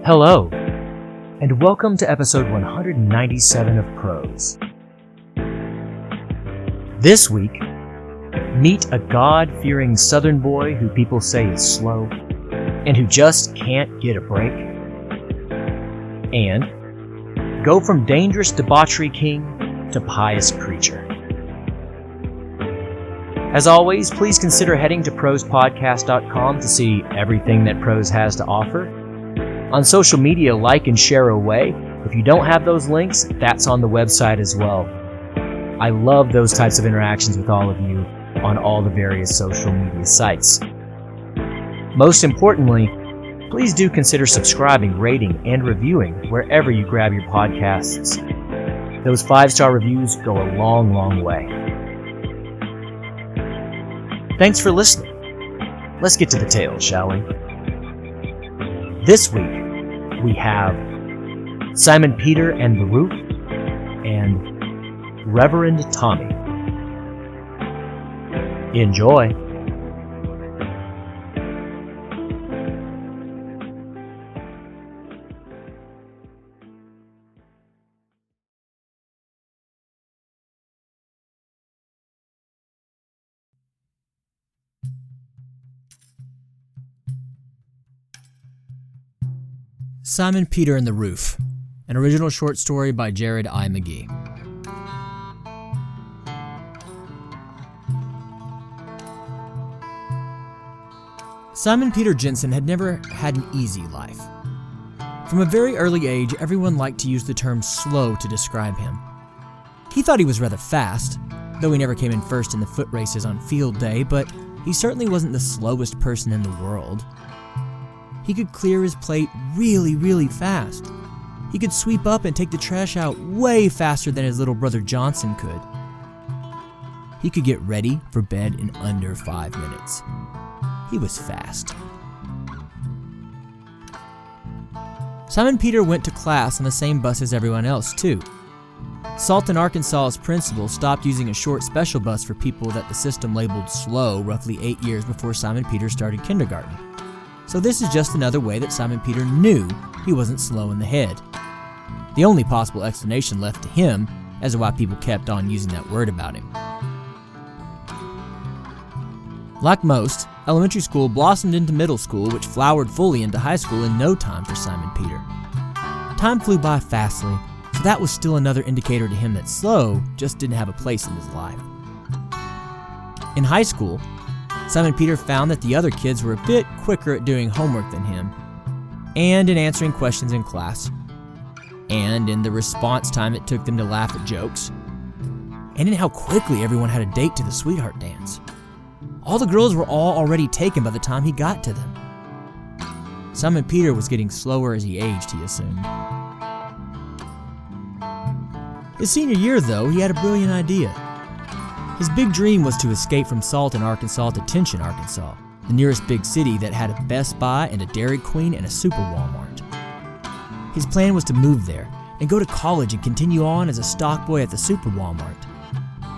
Hello, and welcome to episode 197 of Prose. This week, meet a God-fearing Southern boy who people say is slow and who just can't get a break. And go from dangerous debauchery king to pious preacher. As always, please consider heading to prosepodcast.com to see everything that Prose has to offer. On social media, like and share away. If you don't have those links, that's on the website as well. I love those types of interactions with all of you on all the various social media sites. Most importantly, please do consider subscribing, rating, and reviewing wherever you grab your podcasts. Those 5-star reviews go a long, long way. Thanks for listening. Let's get to the tale, shall we? This week, we have Simon Peter and the Roof and Reverend Tommy. Enjoy. Simon Peter and the Roof, an original short story by Jared I. McGee. Simon Peter Jensen had never had an easy life. From a very early age, everyone liked to use the term slow to describe him. He thought he was rather fast, though he never came in first in the foot races on field day, but he certainly wasn't the slowest person in the world. He could clear his plate really, really fast. He could sweep up and take the trash out way faster than his little brother Johnson could. He could get ready for bed in under 5 minutes. He was fast. Simon Peter went to class on the same bus as everyone else, too. Salton, Arkansas's principal stopped using a short special bus for people that the system labeled slow roughly 8 years before Simon Peter started kindergarten. So this is just another way that Simon Peter knew he wasn't slow in the head. The only possible explanation left to him as to why people kept on using that word about him. Like most, elementary school blossomed into middle school, which flowered fully into high school in no time for Simon Peter. Time flew by fastly, so that was still another indicator to him that slow just didn't have a place in his life. In high school, Simon Peter found that the other kids were a bit quicker at doing homework than him, and in answering questions in class, and in the response time it took them to laugh at jokes, and in how quickly everyone had a date to the sweetheart dance. All the girls were all already taken by the time he got to them. Simon Peter was getting slower as he aged, he assumed. His senior year, though, he had a brilliant idea. His big dream was to escape from Salton, Arkansas to Tension, Arkansas, the nearest big city that had a Best Buy and a Dairy Queen and a Super Walmart. His plan was to move there and go to college and continue on as a stock boy at the Super Walmart.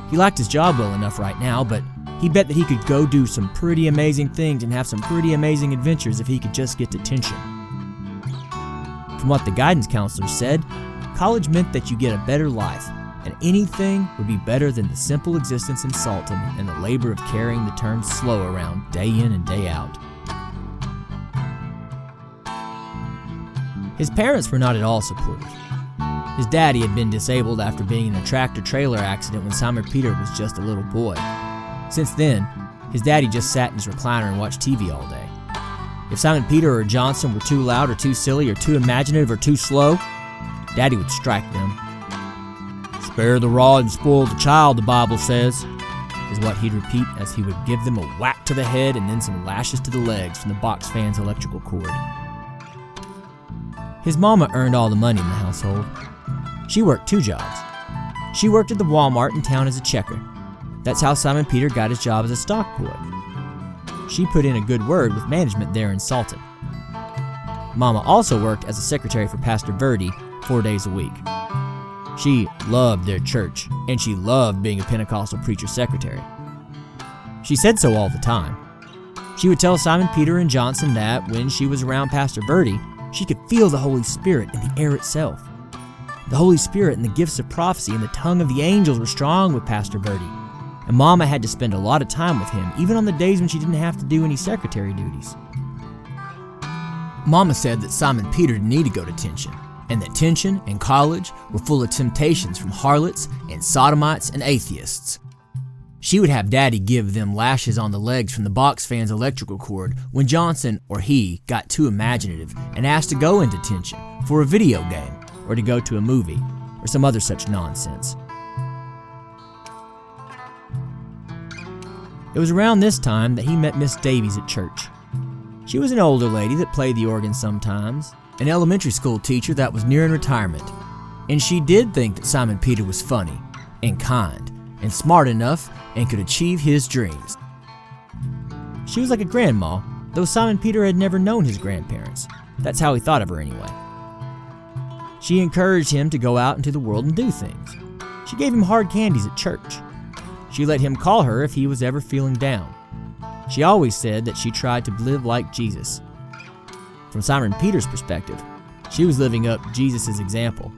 He liked his job well enough right now, but he bet that he could go do some pretty amazing things and have some pretty amazing adventures if he could just get to Tension. From what the guidance counselor said, college meant that you get a better life, and anything would be better than the simple existence in Salton and the labor of carrying the term slow around day in and day out. His parents were not at all supportive. His daddy had been disabled after being in a tractor-trailer accident when Simon Peter was just a little boy. Since then, his daddy just sat in his recliner and watched TV all day. If Simon Peter or Johnson were too loud or too silly or too imaginative or too slow, Daddy would strike them. "Spare the rod and spoil the child, the Bible says," is what he'd repeat as he would give them a whack to the head and then some lashes to the legs from the box fan's electrical cord. His mama earned all the money in the household. She worked 2 jobs. She worked at the Walmart in town as a checker. That's how Simon Peter got his job as a stock boy. She put in a good word with management there in Salton. Mama also worked as a secretary for Pastor Verdi 4 days a week. She loved their church, and she loved being a Pentecostal preacher's secretary. She said so all the time. She would tell Simon Peter and Johnson that when she was around Pastor Verdi, She could feel the Holy Spirit in the air itself. The Holy Spirit and the gifts of prophecy and the tongue of the angels were strong with Pastor Bertie, and Mama had to spend a lot of time with him, even on the days when she didn't have to do any secretary duties. Mama said that Simon Peter didn't need to go to Tension, and that Tension and college were full of temptations from harlots and sodomites and atheists. She would have Daddy give them lashes on the legs from the box fan's electrical cord when Johnson or he got too imaginative and asked to go into Tension for a video game or to go to a movie or some other such nonsense. It was around this time that he met Miss Davies at church. She was an older lady that played the organ sometimes, an elementary school teacher that was nearing retirement, and she did think that Simon Peter was funny and kind and smart enough and could achieve his dreams. She was like a grandma, though Simon Peter had never known his grandparents. That's how he thought of her anyway. She encouraged him to go out into the world and do things. She gave him hard candies at church. She let him call her if he was ever feeling down. She always said that she tried to live like Jesus. From Simon Peter's perspective, she was living up Jesus' example.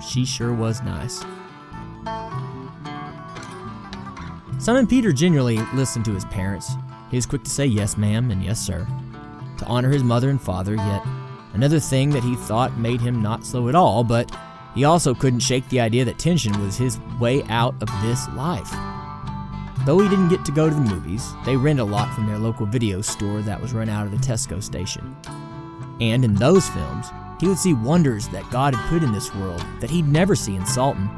She sure was nice. Simon Peter generally listened to his parents. He was quick to say yes ma'am and yes sir, to honor his mother and father, yet another thing that he thought made him not slow at all, but he also couldn't shake the idea that Tension was his way out of this life. Though he didn't get to go to the movies, they rent a lot from their local video store that was run out of the Tesco station. And in those films, he would see wonders that God had put in this world that he'd never see in Salton.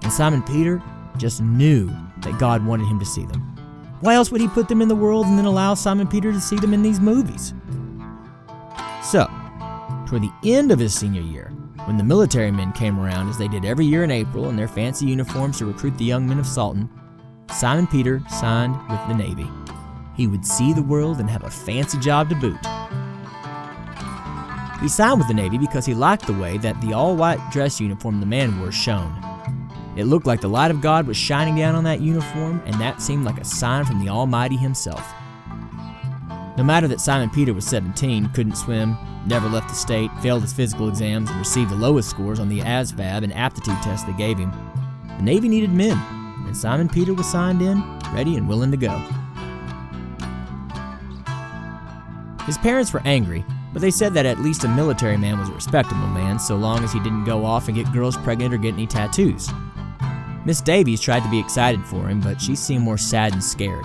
And Simon Peter just knew that God wanted him to see them. Why else would he put them in the world and then allow Simon Peter to see them in these movies? So, toward the end of his senior year, when the military men came around as they did every year in April in their fancy uniforms to recruit the young men of Salton, Simon Peter signed with the Navy. He would see the world and have a fancy job to boot. He signed with the Navy because he liked the way that the all-white dress uniform the man wore shone. It looked like the light of God was shining down on that uniform, and that seemed like a sign from the Almighty himself. No matter that Simon Peter was 17, couldn't swim, never left the state, failed his physical exams, and received the lowest scores on the ASVAB and aptitude test they gave him, the Navy needed men, and Simon Peter was signed in, ready and willing to go. His parents were angry, but they said that at least a military man was a respectable man so long as he didn't go off and get girls pregnant or get any tattoos. Miss Davies tried to be excited for him, but she seemed more sad and scared.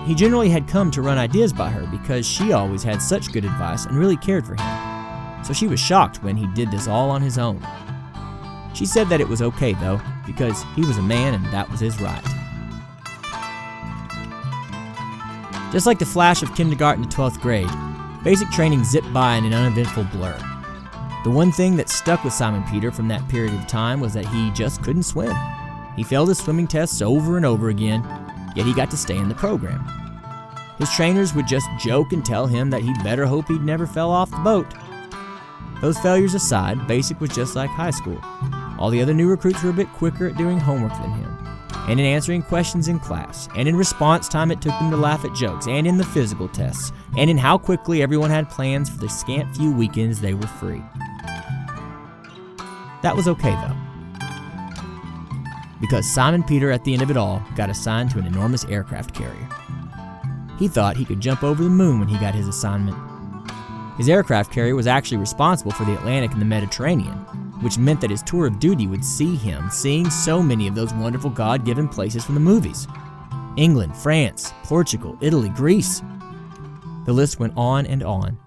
He generally had come to run ideas by her because she always had such good advice and really cared for him. So she was shocked when he did this all on his own. She said that it was okay though, because he was a man and that was his right. Just like the flash of kindergarten to 12th grade, basic training zipped by in an uneventful blur. The one thing that stuck with Simon Peter from that period of time was that he just couldn't swim. He failed his swimming tests over and over again, yet he got to stay in the program. His trainers would just joke and tell him that he'd better hope he'd never fell off the boat. Those failures aside, basic was just like high school. All the other new recruits were a bit quicker at doing homework than him, and in answering questions in class, and in response time it took them to laugh at jokes, and in the physical tests, and in how quickly everyone had plans for the scant few weekends they were free. That was okay though, because Simon Peter at the end of it all got assigned to an enormous aircraft carrier. He thought he could jump over the moon when he got his assignment. His aircraft carrier was actually responsible for the Atlantic and the Mediterranean, which meant that his tour of duty would see him seeing so many of those wonderful God-given places from the movies. England, France, Portugal, Italy, Greece. The list went on and on.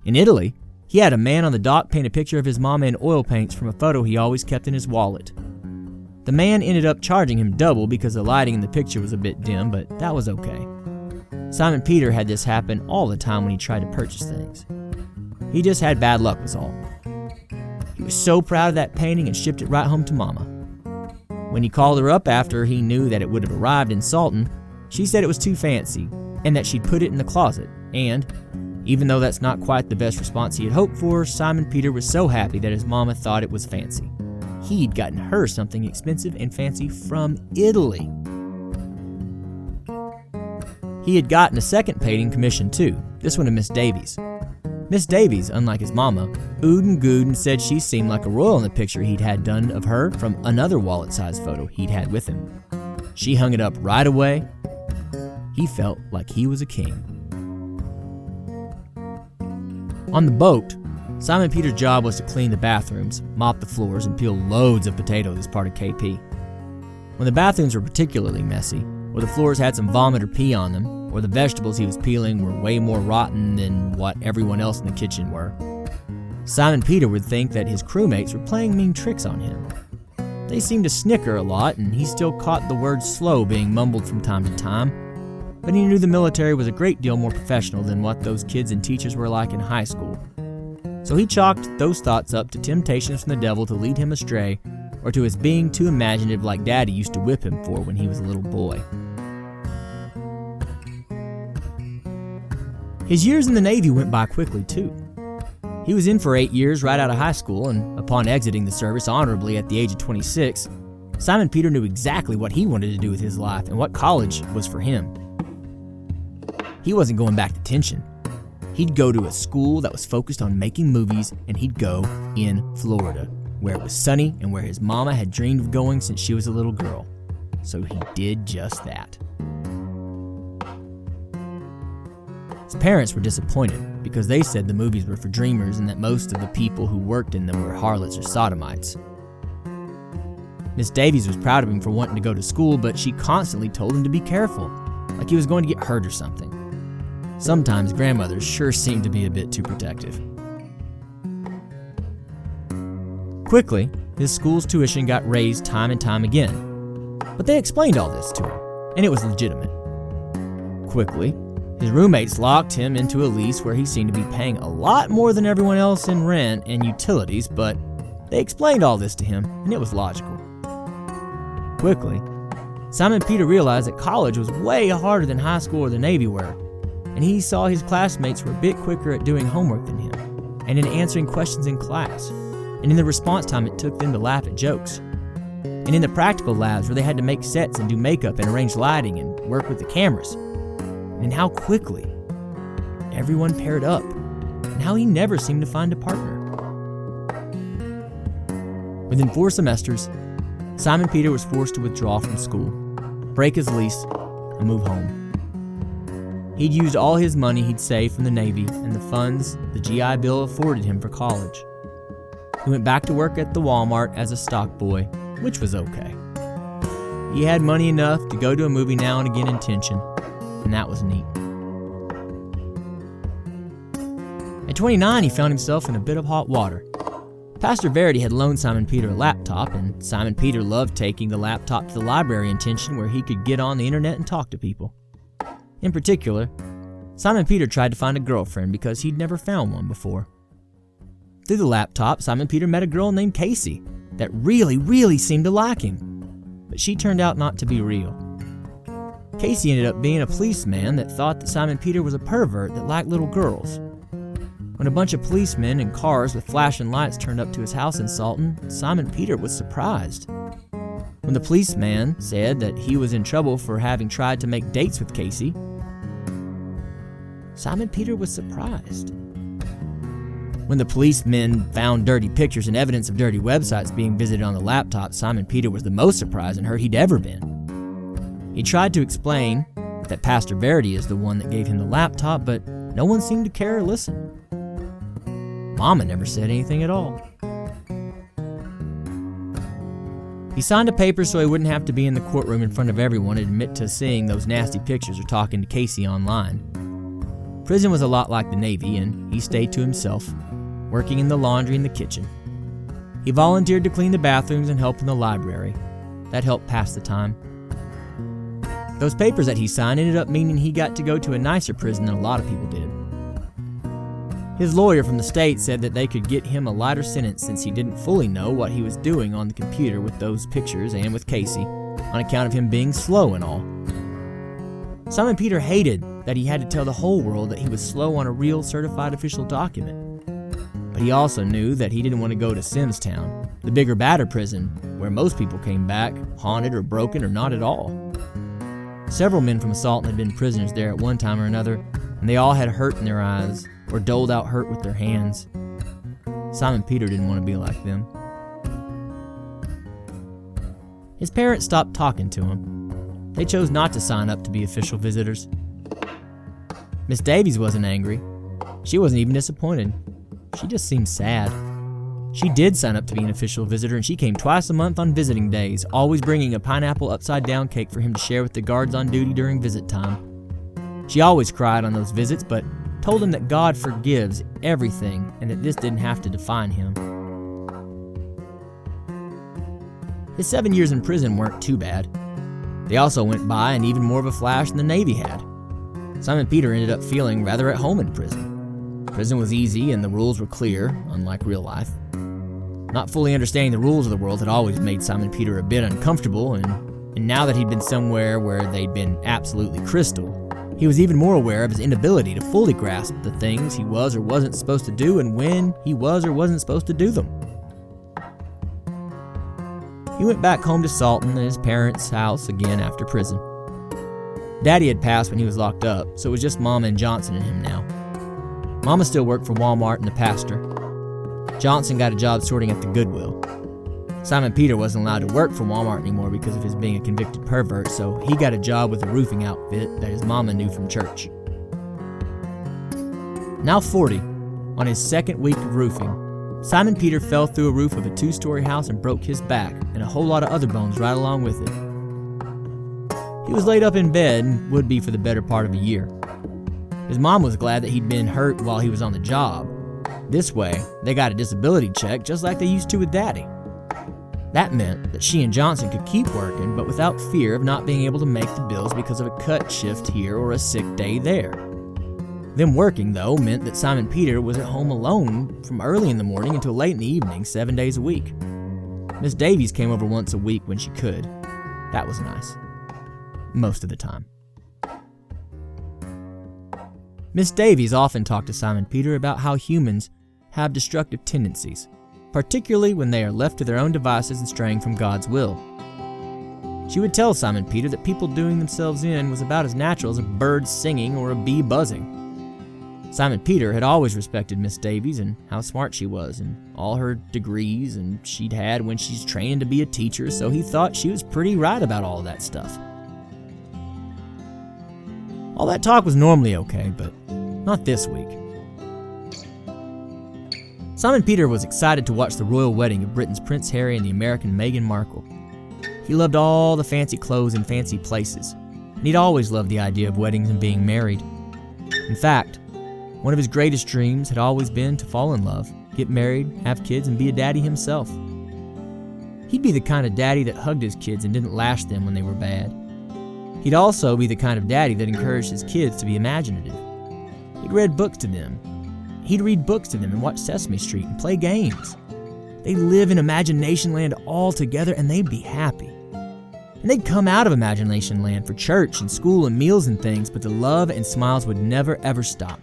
In Italy, he had a man on the dock paint a picture of his mama in oil paints from a photo he always kept in his wallet. The man ended up charging him double because the lighting in the picture was a bit dim, but that was okay. Simon Peter had this happen all the time when he tried to purchase things. He just had bad luck was all. He was so proud of that painting and shipped it right home to Mama. When he called her up after he knew that it would have arrived in Salton, she said it was too fancy and that she'd put it in the closet, and even though that's not quite the best response he had hoped for, Simon Peter was so happy that his mama thought it was fancy. He'd gotten her something expensive and fancy from Italy. He had gotten a second painting commissioned too, this one to Miss Davies. Miss Davies, unlike his mama, oohed and gooed and said she seemed like a royal in the picture he'd had done of her from another wallet-sized photo he'd had with him. She hung it up right away. He felt like he was a king. On the boat, Simon Peter's job was to clean the bathrooms, mop the floors, and peel loads of potatoes as part of KP. When the bathrooms were particularly messy, or the floors had some vomit or pee on them, or the vegetables he was peeling were way more rotten than what everyone else in the kitchen were, Simon Peter would think that his crewmates were playing mean tricks on him. They seemed to snicker a lot, and he still caught the word slow being mumbled from time to time, but he knew the military was a great deal more professional than what those kids and teachers were like in high school. So he chalked those thoughts up to temptations from the devil to lead him astray, or to his being too imaginative like Daddy used to whip him for when he was a little boy. His years in the Navy went by quickly too. He was in for 8 years right out of high school, and upon exiting the service honorably at the age of 26, Simon Peter knew exactly what he wanted to do with his life and what college was for him. He wasn't going back to tension. He'd go to a school that was focused on making movies, and he'd go in Florida, where it was sunny and where his mama had dreamed of going since she was a little girl. So he did just that. His parents were disappointed because they said the movies were for dreamers and that most of the people who worked in them were harlots or sodomites. Miss Davies was proud of him for wanting to go to school, but she constantly told him to be careful, like he was going to get hurt or something. Sometimes grandmothers sure seemed to be a bit too protective. Quickly, his school's tuition got raised time and time again, but they explained all this to him, and it was legitimate. Quickly, his roommates locked him into a lease where he seemed to be paying a lot more than everyone else in rent and utilities, but they explained all this to him, and it was logical. Quickly, Simon Peter realized that college was way harder than high school or the Navy were, and he saw his classmates were a bit quicker at doing homework than him, and in answering questions in class, and in the response time it took them to laugh at jokes, and in the practical labs where they had to make sets and do makeup and arrange lighting and work with the cameras, and how quickly everyone paired up, and how he never seemed to find a partner. Within 4 semesters, Simon Peter was forced to withdraw from school, break his lease, and move home. He'd used all his money he'd saved from the Navy and the funds the GI Bill afforded him for college. He went back to work at the Walmart as a stock boy, which was okay. He had money enough to go to a movie now and again in tension, and that was neat. At 29, he found himself in a bit of hot water. Pastor Verity had loaned Simon Peter a laptop, and Simon Peter loved taking the laptop to the library in tension where he could get on the internet and talk to people. In particular, Simon Peter tried to find a girlfriend because he'd never found one before. Through the laptop, Simon Peter met a girl named Casey that really seemed to like him, but she turned out not to be real. Casey ended up being a policeman that thought that Simon Peter was a pervert that liked little girls. When a bunch of policemen in cars with flashing lights turned up to his house in Salton, Simon Peter was surprised. When the policeman said that he was in trouble for having tried to make dates with Casey, Simon Peter was surprised. When the policemen found dirty pictures and evidence of dirty websites being visited on the laptop, Simon Peter was the most surprised and hurt he'd ever been. He tried to explain that Pastor Verity is the one that gave him the laptop, but no one seemed to care or listen. Mama never said anything at all. He signed a paper so he wouldn't have to be in the courtroom in front of everyone and admit to seeing those nasty pictures or talking to Casey online. Prison was a lot like the Navy, and he stayed to himself, working in the laundry and the kitchen. He volunteered to clean the bathrooms and help in the library. That helped pass the time. Those papers that he signed ended up meaning he got to go to a nicer prison than a lot of people did. His lawyer from the state said that they could get him a lighter sentence since he didn't fully know what he was doing on the computer with those pictures and with Casey, on account of him being slow and all. Simon Peter hated that he had to tell the whole world that he was slow on a real certified official document. But he also knew that he didn't want to go to Simstown, the bigger, badder prison, where most people came back haunted or broken or not at all. Several men from Assaulton had been prisoners there at one time or another, and they all had hurt in their eyes or doled out hurt with their hands. Simon Peter didn't want to be like them. His parents stopped talking to him. They chose not to sign up to be official visitors. Miss Davies wasn't angry. She wasn't even disappointed. She just seemed sad. She did sign up to be an official visitor, and she came twice a month on visiting days, always bringing a pineapple upside-down cake for him to share with the guards on duty during visit time. She always cried on those visits, but told him that God forgives everything and that this didn't have to define him. His 7 years in prison weren't too bad. They also went by in even more of a flash than the Navy had. Simon Peter ended up feeling rather at home in prison. Prison was easy and the rules were clear, unlike real life. Not fully understanding the rules of the world had always made Simon Peter a bit uncomfortable, and now that he'd been somewhere where they'd been absolutely crystal, he was even more aware of his inability to fully grasp the things he was or wasn't supposed to do and when he was or wasn't supposed to do them. He went back home to Salton at his parents' house again after prison. Daddy had passed when he was locked up, so it was just Mama and Johnson and him now. Mama still worked for Walmart and the pastor. Johnson got a job sorting at the Goodwill. Simon Peter wasn't allowed to work for Walmart anymore because of his being a convicted pervert, so he got a job with a roofing outfit that his mama knew from church. Now 40, on his second week of roofing, Simon Peter fell through a roof of a 2-story house and broke his back, and a whole lot of other bones right along with it. He was laid up in bed and would be for the better part of a year. His mom was glad that he'd been hurt while he was on the job. This way, they got a disability check just like they used to with Daddy. That meant that she and Johnson could keep working, but without fear of not being able to make the bills because of a cut shift here or a sick day there. Them working, though, meant that Simon Peter was at home alone from early in the morning until late in the evening, 7 days a week. Miss Davies came over once a week when she could. That was nice. Most of the time. Miss Davies often talked to Simon Peter about how humans have destructive tendencies, particularly when they are left to their own devices and straying from God's will. She would tell Simon Peter that people doing themselves in was about as natural as a bird singing or a bee buzzing. Simon Peter had always respected Miss Davies and how smart she was and all her degrees and she'd had when she's training to be a teacher, so he thought she was pretty right about all of that stuff. All that talk was normally okay, but not this week. Simon Peter was excited to watch the royal wedding of Britain's Prince Harry and the American Meghan Markle. He loved all the fancy clothes and fancy places, and he'd always loved the idea of weddings and being married. In fact, one of his greatest dreams had always been to fall in love, get married, have kids, and be a daddy himself. He'd be the kind of daddy that hugged his kids and didn't lash them when they were bad. He'd also be the kind of daddy that encouraged his kids to be imaginative. He'd read books to them. He'd read books to them and watch Sesame Street and play games. They'd live in Imagination Land all together and they'd be happy. And they'd come out of Imagination Land for church and school and meals and things, but the love and smiles would never ever stop.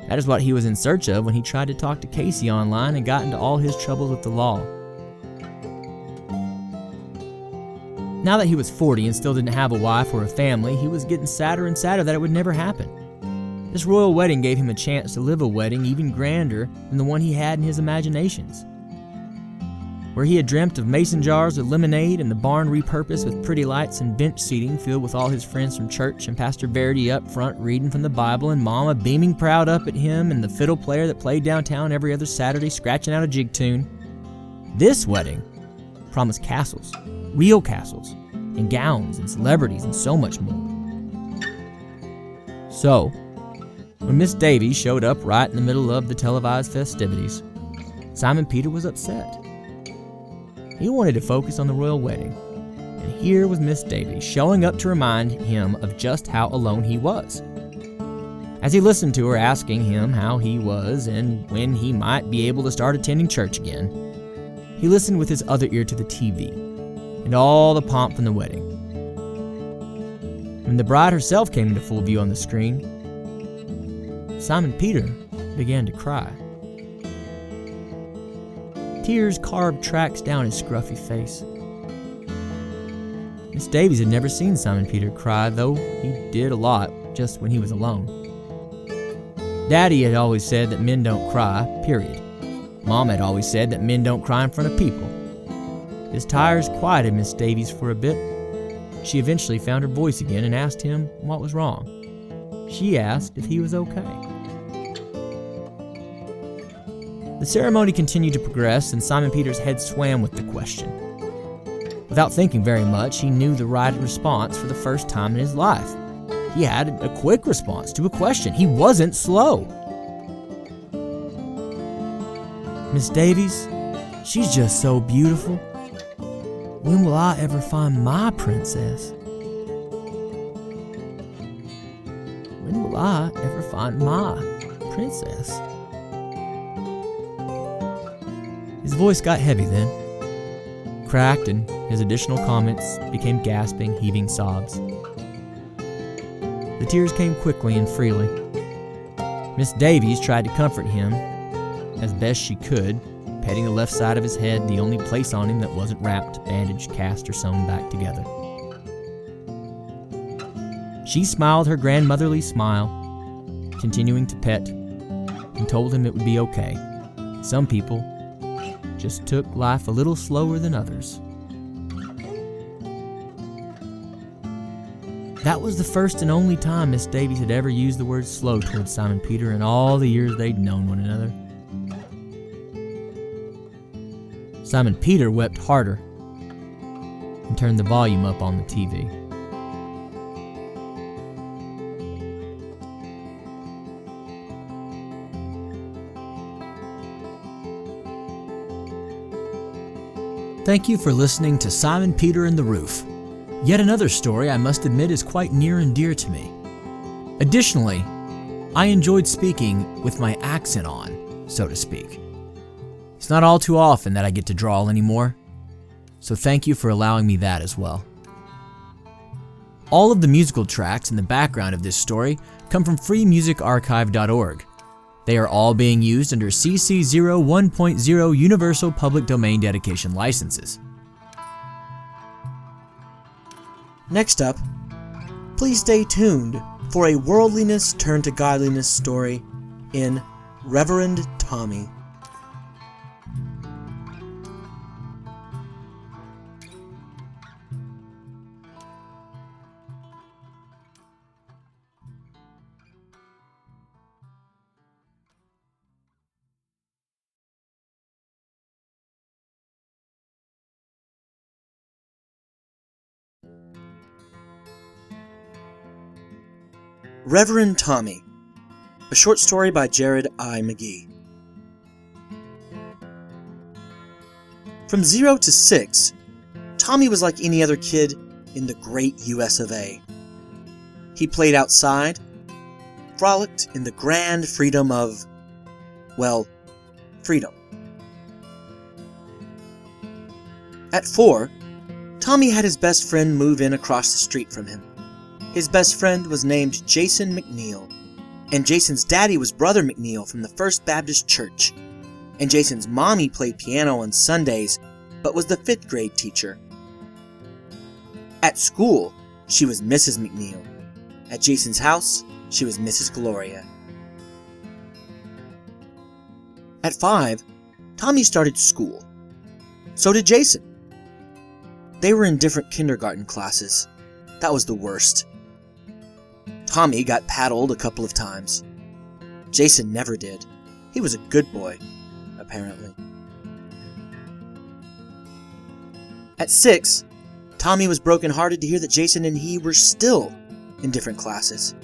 That is what he was in search of when he tried to talk to Casey online and got into all his troubles with the law. Now that he was 40 and still didn't have a wife or a family, he was getting sadder and sadder that it would never happen. This royal wedding gave him a chance to live a wedding even grander than the one he had in his imaginations. Where he had dreamt of mason jars of lemonade and the barn repurposed with pretty lights and bench seating filled with all his friends from church and Pastor Verity up front reading from the Bible and Mama beaming proud up at him and the fiddle player that played downtown every other Saturday scratching out a jig tune. This wedding promised castles, real castles, and gowns and celebrities and so much more. So, when Miss Davies showed up right in the middle of the televised festivities, Simon Peter was upset. He wanted to focus on the royal wedding, and here was Miss Davies showing up to remind him of just how alone he was. As he listened to her asking him how he was and when he might be able to start attending church again, he listened with his other ear to the TV and all the pomp from the wedding. When the bride herself came into full view on the screen, Simon Peter began to cry. Tears carved tracks down his scruffy face. Miss Davies had never seen Simon Peter cry, though he did a lot just when he was alone. Daddy had always said that men don't cry, period. Mom had always said that men don't cry in front of people. His tires quieted Miss Davies for a bit. She eventually found her voice again and asked him what was wrong. She asked if he was okay. The ceremony continued to progress, and Simon Peter's head swam with the question. Without thinking very much, he knew the right response for the first time in his life. He had a quick response to a question. He wasn't slow. Miss Davies, she's just so beautiful. When will I ever find my princess? When will I ever find my princess? His voice got heavy then, cracked, and his additional comments became gasping, heaving sobs. The tears came quickly and freely. Miss Davies tried to comfort him as best she could, petting the left side of his head, the only place on him that wasn't wrapped, bandaged, cast, or sewn back together. She smiled her grandmotherly smile, continuing to pet, and told him it would be okay. Some people just took life a little slower than others. That was the first and only time Miss Davies had ever used the word slow towards Simon Peter in all the years they'd known one another. Simon Peter wept harder and turned the volume up on the TV. Thank you for listening to Simon Peter and the Roof. Yet another story I must admit is quite near and dear to me. Additionally, I enjoyed speaking with my accent on, so to speak. It's not all too often that I get to drawl anymore, so thank you for allowing me that as well. All of the musical tracks in the background of this story come from freemusicarchive.org. They are all being used under CC 01.0 Universal Public Domain Dedication licenses. Next up, please stay tuned for a worldliness turned to godliness story in Reverend Tommy. Reverend Tommy, a short story by Jared I. McGee. From 0 to 6, Tommy was like any other kid in the great US of A. He played outside, frolicked in the grand freedom of, well, freedom. At 4, Tommy had his best friend move in across the street from him. His best friend was named Jason McNeil, and Jason's daddy was Brother McNeil from the First Baptist Church, and Jason's mommy played piano on Sundays, but was the 5th grade teacher. At school, she was Mrs. McNeil. At Jason's house, she was Mrs. Gloria. At 5, Tommy started school. So did Jason. They were in different kindergarten classes. That was the worst. Tommy got paddled a couple of times. Jason never did. He was a good boy, apparently. At 6, Tommy was brokenhearted to hear that Jason and he were still in different classes.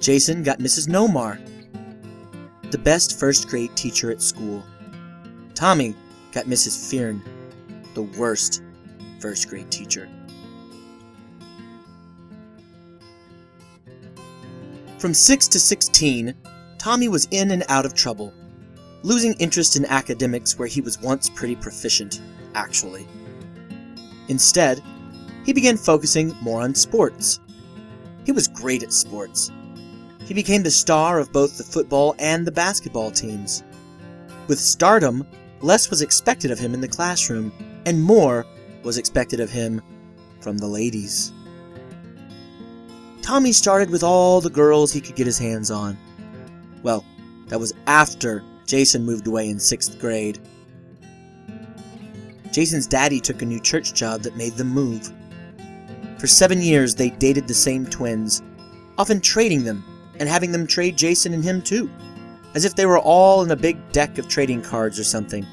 Jason got Mrs. Nomar, the best first grade teacher at school. Tommy got Mrs. Fearn, the worst first grade teacher. From 6 to 16, Tommy was in and out of trouble, losing interest in academics where he was once pretty proficient, actually. Instead, he began focusing more on sports. He was great at sports. He became the star of both the football and the basketball teams. With stardom, less was expected of him in the classroom, and more was expected of him from the ladies. Tommy started with all the girls he could get his hands on. Well, that was after Jason moved away in 6th grade. Jason's daddy took a new church job that made them move. For 7 years, they dated the same twins, often trading them and having them trade Jason and him too, as if they were all in a big deck of trading cards or something.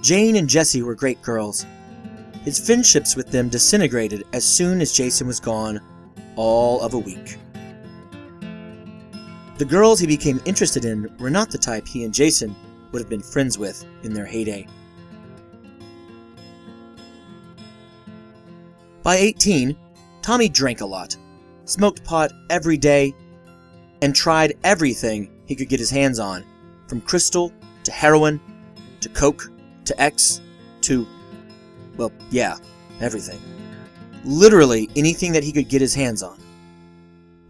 Jane and Jessie were great girls. His friendships with them disintegrated as soon as Jason was gone, all of a week. The girls he became interested in were not the type he and Jason would have been friends with in their heyday. By 18, Tommy drank a lot, smoked pot every day, and tried everything he could get his hands on, from crystal to heroin to coke to X to, well, yeah, everything. Literally anything that he could get his hands on.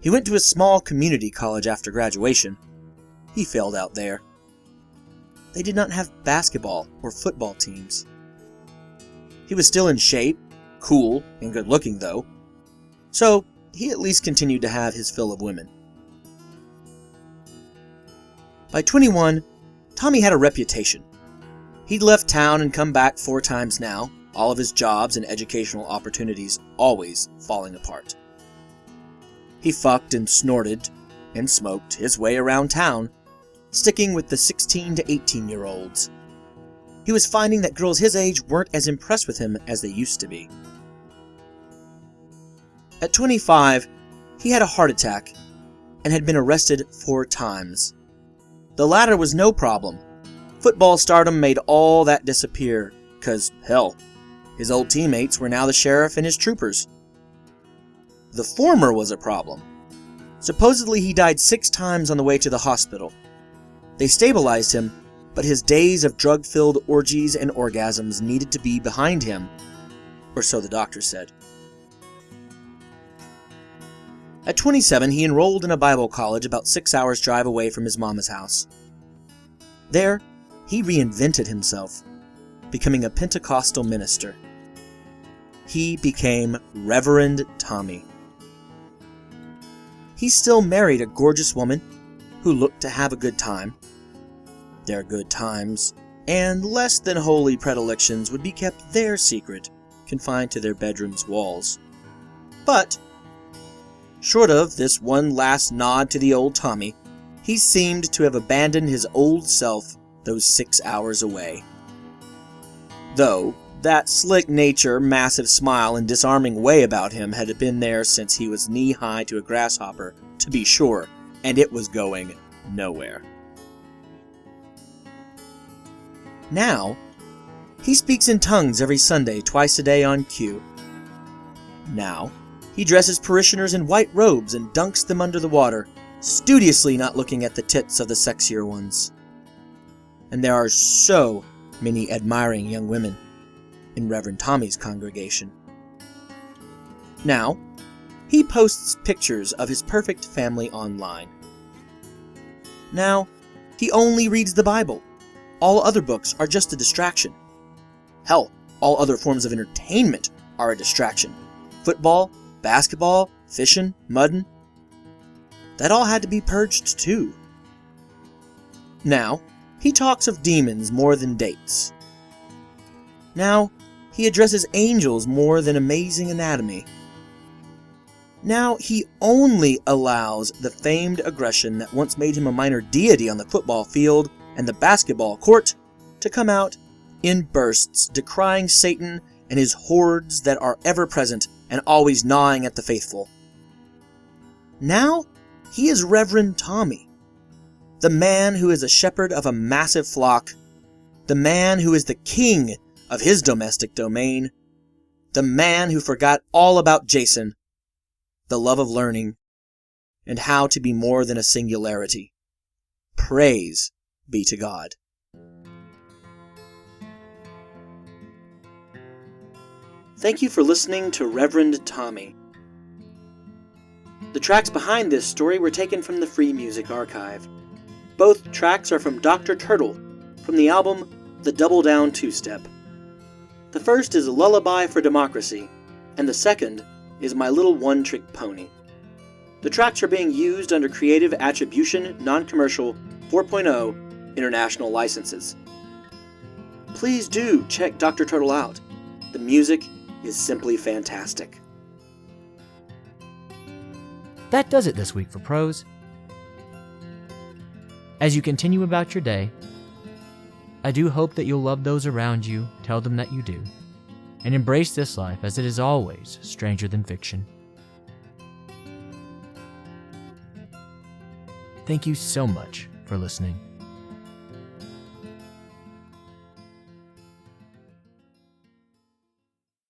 He went to a small community college after graduation. He failed out there. They did not have basketball or football teams. He was still in shape, cool, and good looking though, so he at least continued to have his fill of women. By 21, Tommy had a reputation. He'd left town and come back 4 times now, all of his jobs and educational opportunities always falling apart. He fucked and snorted and smoked his way around town, sticking with the 16 to 18-year-olds. He was finding that girls his age weren't as impressed with him as they used to be. At 25, he had a heart attack and had been arrested 4 times. The latter was no problem. Football stardom made all that disappear, 'cause, hell, his old teammates were now the sheriff and his troopers. The former was a problem. Supposedly he died 6 times on the way to the hospital. They stabilized him, but his days of drug-filled orgies and orgasms needed to be behind him, or so the doctor said. At 27, he enrolled in a Bible college about 6 hours' drive away from his mama's house. There, he reinvented himself, becoming a Pentecostal minister. He became Reverend Tommy. He still married a gorgeous woman who looked to have a good time. Their good times and less than holy predilections would be kept their secret, confined to their bedroom's walls. But, short of this one last nod to the old Tommy, he seemed to have abandoned his old self those 6 hours away. Though, that slick nature, massive smile, and disarming way about him had been there since he was knee-high to a grasshopper, to be sure, and it was going nowhere. Now, he speaks in tongues every Sunday, twice a day on cue. Now, he dresses parishioners in white robes and dunks them under the water, studiously not looking at the tits of the sexier ones. And there are so many admiring young women in Reverend Tommy's congregation. Now, he posts pictures of his perfect family online. Now, he only reads the Bible. All other books are just a distraction. Hell, all other forms of entertainment are a distraction. Football, basketball, fishing, mudding. That all had to be purged too. Now, he talks of demons more than dates. Now, he addresses angels more than amazing anatomy. Now, he only allows the famed aggression that once made him a minor deity on the football field and the basketball court to come out in bursts, decrying Satan and his hordes that are ever present and always gnawing at the faithful. Now, he is Reverend Tommy, the man who is a shepherd of a massive flock, the man who is the king of his domestic domain, the man who forgot all about Jason, the love of learning, and how to be more than a singularity. Praise be to God. Thank you for listening to Reverend Tommy. The tracks behind this story were taken from the Free Music Archive. Both tracks are from Dr. Turtle, from the album The Double Down Two-Step. The first is Lullaby for Democracy, and the second is My Little One-Trick Pony. The tracks are being used under Creative Attribution Non-Commercial 4.0 international licenses. Please do check Dr. Turtle out. The music is simply fantastic. That does it this week for Prose. As you continue about your day, I do hope that you'll love those around you, tell them that you do, and embrace this life as it is always stranger than fiction. Thank you so much for listening.